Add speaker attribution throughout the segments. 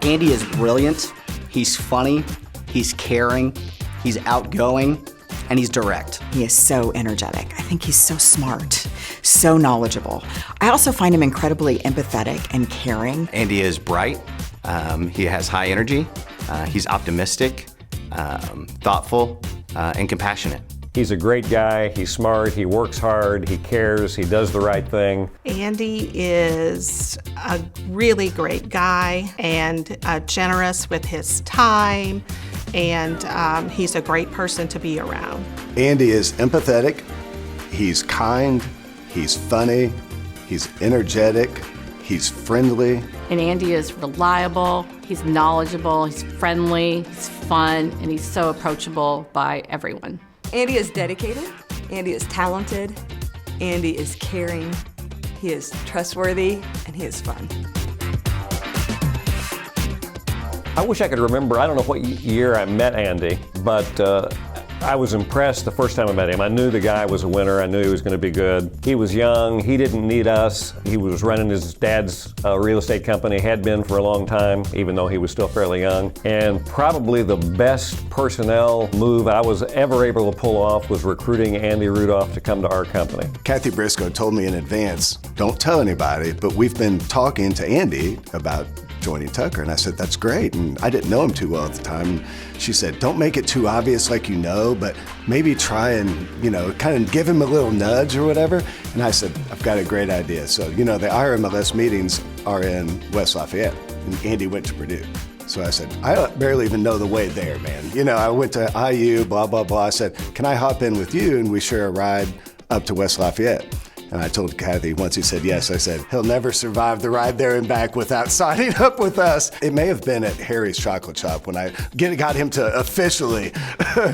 Speaker 1: Andy is brilliant, he's funny, he's caring, he's outgoing, and he's direct.
Speaker 2: He is so energetic. I think he's so smart, so knowledgeable. I also find him incredibly empathetic and caring.
Speaker 3: Andy is bright, he has high energy, he's optimistic, thoughtful, and compassionate.
Speaker 4: He's a great guy, he's smart, he works hard, he cares, he does the right thing.
Speaker 5: Andy is a really great guy and generous with his time, and he's a great person to be around.
Speaker 6: Andy is empathetic, he's kind, he's funny, he's energetic, he's friendly.
Speaker 7: And Andy is reliable, he's knowledgeable, he's friendly, he's fun, and he's so approachable by everyone.
Speaker 8: Andy is dedicated, Andy is talented, Andy is caring, he is trustworthy, and he is fun.
Speaker 4: I wish I could remember, I don't know what year I met Andy, but I was impressed the first time I met him. I knew the guy was a winner. I knew he was going to be good. He was young. He didn't need us. He was running his dad's real estate company, had been for a long time, even though he was still fairly young. And probably the best personnel move I was ever able to pull off was recruiting Andy Rudolph to come to our company.
Speaker 6: Kathy Briscoe told me in advance, don't tell anybody, but we've been talking to Andy about joining Tucker. And I said, that's great. And I didn't know him too well at the time. She said, don't make it too obvious like you know, but maybe try and, kind of give him a little nudge or whatever. And I said, I've got a great idea. So, the IRMLS meetings are in West Lafayette, and Andy went to Purdue. So I said, I barely even know the way there, man. I went to IU, blah, blah, blah. I said, can I hop in with you and we share a ride up to West Lafayette? And I told Kathy, once he said yes, I said, he'll never survive the ride there and back without signing up with us. It may have been at Harry's Chocolate Shop when I got him to officially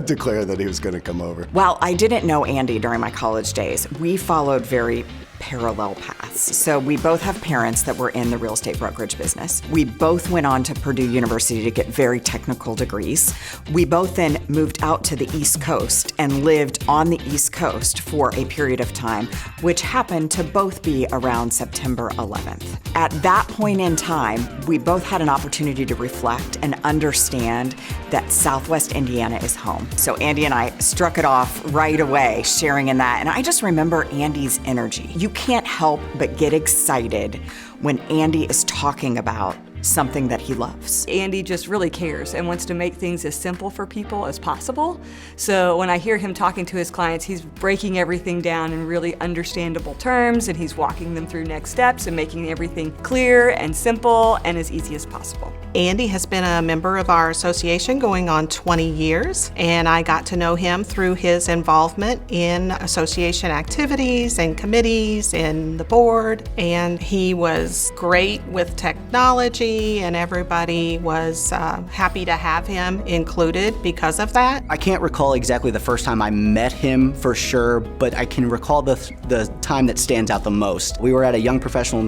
Speaker 6: declare that he was going to come over.
Speaker 2: While I didn't know Andy during my college days, we followed very parallel paths. So we both have parents that were in the real estate brokerage business. We both went on to Purdue University to get very technical degrees. We both then moved out to the East Coast and lived on the East Coast for a period of time, which happened to both be around September 11th. At that point in time, we both had an opportunity to reflect and understand that Southwest Indiana is home. So Andy and I struck it off right away, sharing in that. And I just remember Andy's energy. You can't help but get excited when Andy is talking about something that he loves.
Speaker 8: Andy just really cares and wants to make things as simple for people as possible. So when I hear him talking to his clients, he's breaking everything down in really understandable terms, and he's walking them through next steps and making everything clear and simple and as easy as possible.
Speaker 5: Andy has been a member of our association going on 20 years, and I got to know him through his involvement in association activities and committees and the board, and he was great with technology, and everybody was happy to have him included because of that.
Speaker 1: I can't recall exactly the first time I met him for sure, but I can recall the time that stands out the most. We were at a Young Professional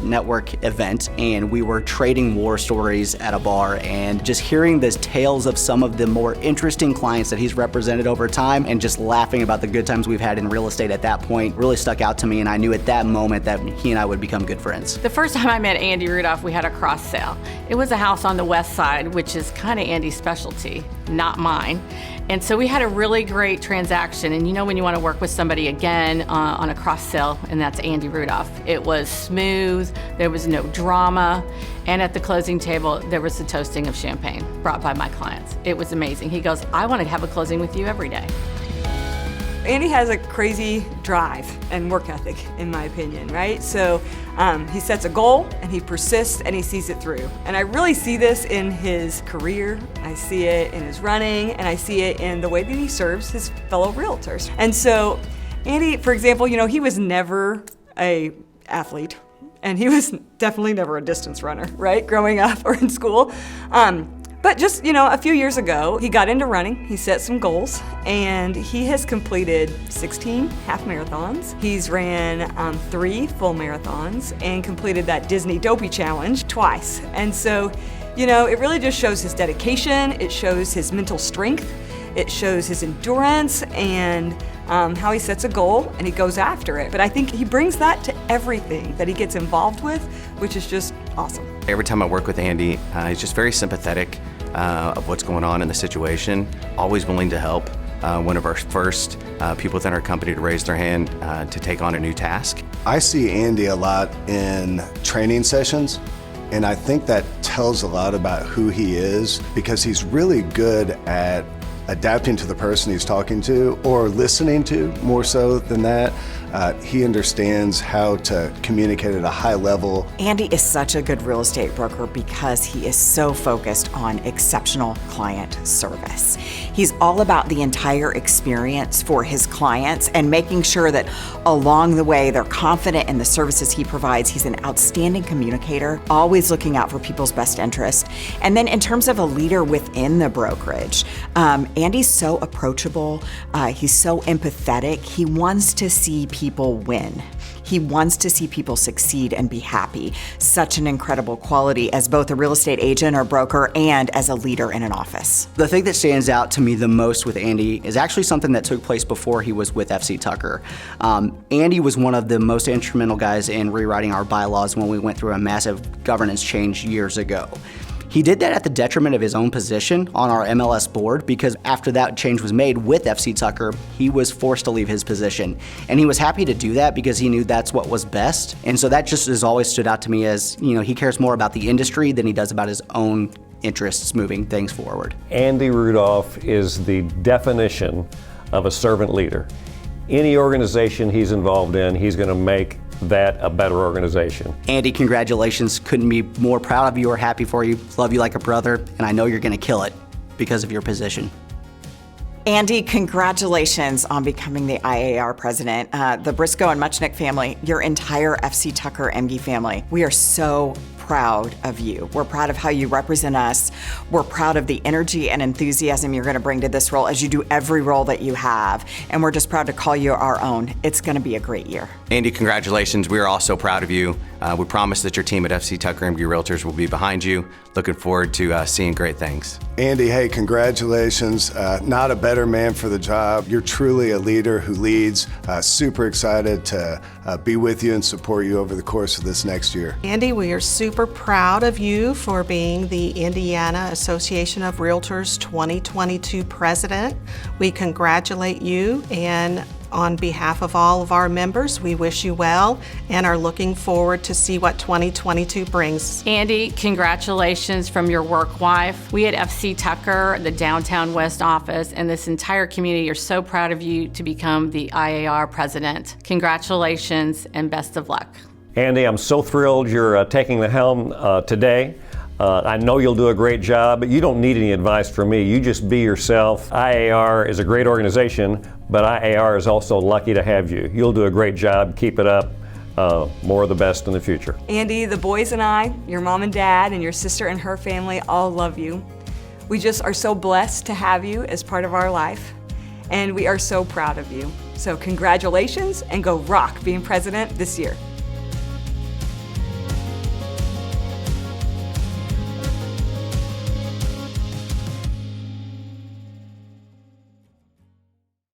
Speaker 1: Network event, and we were trading war stories at a bar, and just hearing the tales of some of the more interesting clients that he's represented over time, and just laughing about the good times we've had in real estate at that point really stuck out to me, and I knew at that moment that he and I would become good friends.
Speaker 7: The first time I met Andy Rudolph, we had a cross sale. It was a house on the west side, which is kind of Andy's specialty, not mine. And so we had a really great transaction. And when you want to work with somebody again on a cross sale, and that's Andy Rudolph. It was smooth, there was no drama, and at the closing table, there was the toasting of champagne brought by my clients. It was amazing. He goes, I want to have a closing with you every day.
Speaker 8: Andy has a crazy drive and work ethic, in my opinion, right? So he sets a goal and he persists and he sees it through. And I really see this in his career. I see it in his running, and I see it in the way that he serves his fellow realtors. And so Andy, for example, he was never an athlete, and he was definitely never a distance runner, right, growing up or in school. But just, a few years ago, he got into running, he set some goals, and he has completed 16 half marathons. He's ran 3 full marathons and completed that Disney Dopey Challenge twice. And so, it really just shows his dedication, it shows his mental strength, it shows his endurance, and how he sets a goal and he goes after it. But I think he brings that to everything that he gets involved with, which is just awesome.
Speaker 3: Every time I work with Andy, he's just very sympathetic of what's going on in the situation, always willing to help. One of our first people within our company to raise their hand to take on a new task.
Speaker 6: I see Andy a lot in training sessions, and I think that tells a lot about who he is, because he's really good at adapting to the person he's talking to, or listening to, more so than that. He understands how to communicate at a high level.
Speaker 2: Andy is such a good real estate broker because he is so focused on exceptional client service. He's all about the entire experience for his clients and making sure that along the way they're confident in the services he provides. He's an outstanding communicator, always looking out for people's best interest. And then in terms of a leader within the brokerage, Andy's so approachable, he's so empathetic. He wants to see people win. He wants to see people succeed and be happy. Such an incredible quality as both a real estate agent or broker and as a leader in an office.
Speaker 1: The thing that stands out to me the most with Andy is actually something that took place before he was with FC Tucker. Andy was one of the most instrumental guys in rewriting our bylaws when we went through a massive governance change years ago. He did that at the detriment of his own position on our MLS board, because after that change was made with FC Tucker, he was forced to leave his position. And he was happy to do that because he knew that's what was best. And so that just has always stood out to me as, he cares more about the industry than he does about his own interests moving things forward.
Speaker 4: Andy Rudolph is the definition of a servant leader. Any organization he's involved in, he's going to make that a better organization.
Speaker 1: Andy, congratulations. Couldn't be more proud of you or happy for you. Love you like a brother, and I know you're going to kill it because of your position.
Speaker 2: Andy, congratulations on becoming the IAR president. The Briscoe and Muchnick family, your entire FC Tucker MG family, we are so proud of you. We're proud of how you represent us. We're proud of the energy and enthusiasm you're going to bring to this role, as you do every role that you have. And we're just proud to call you our own. It's going to be a great year.
Speaker 3: Andy, congratulations. We are all so proud of you. We promise that your team at FC Tucker MG Realtors will be behind you. Looking forward to seeing great things.
Speaker 6: Andy, hey, congratulations. Not a better man for the job. You're truly a leader who leads. Super excited to be with you and support you over the course of this next year.
Speaker 5: Andy, we are super proud of you for being the Indiana Association of Realtors 2022 president. We congratulate you, and on behalf of all of our members, we wish you well and are looking forward to see what 2022 brings.
Speaker 7: Andy, congratulations from your work wife. We at FC Tucker, the Downtown West office, and this entire community are so proud of you to become the IAR president. Congratulations and best of luck.
Speaker 4: Andy, I'm so thrilled you're taking the helm today. I know you'll do a great job, but you don't need any advice from me. You just be yourself. IAR is a great organization, but IAR is also lucky to have you. You'll do a great job. Keep it up. More of the best in the future.
Speaker 8: Andy, the boys and I, your mom and dad, and your sister and her family all love you. We just are so blessed to have you as part of our life, and we are so proud of you. So congratulations, and go rock being president this year.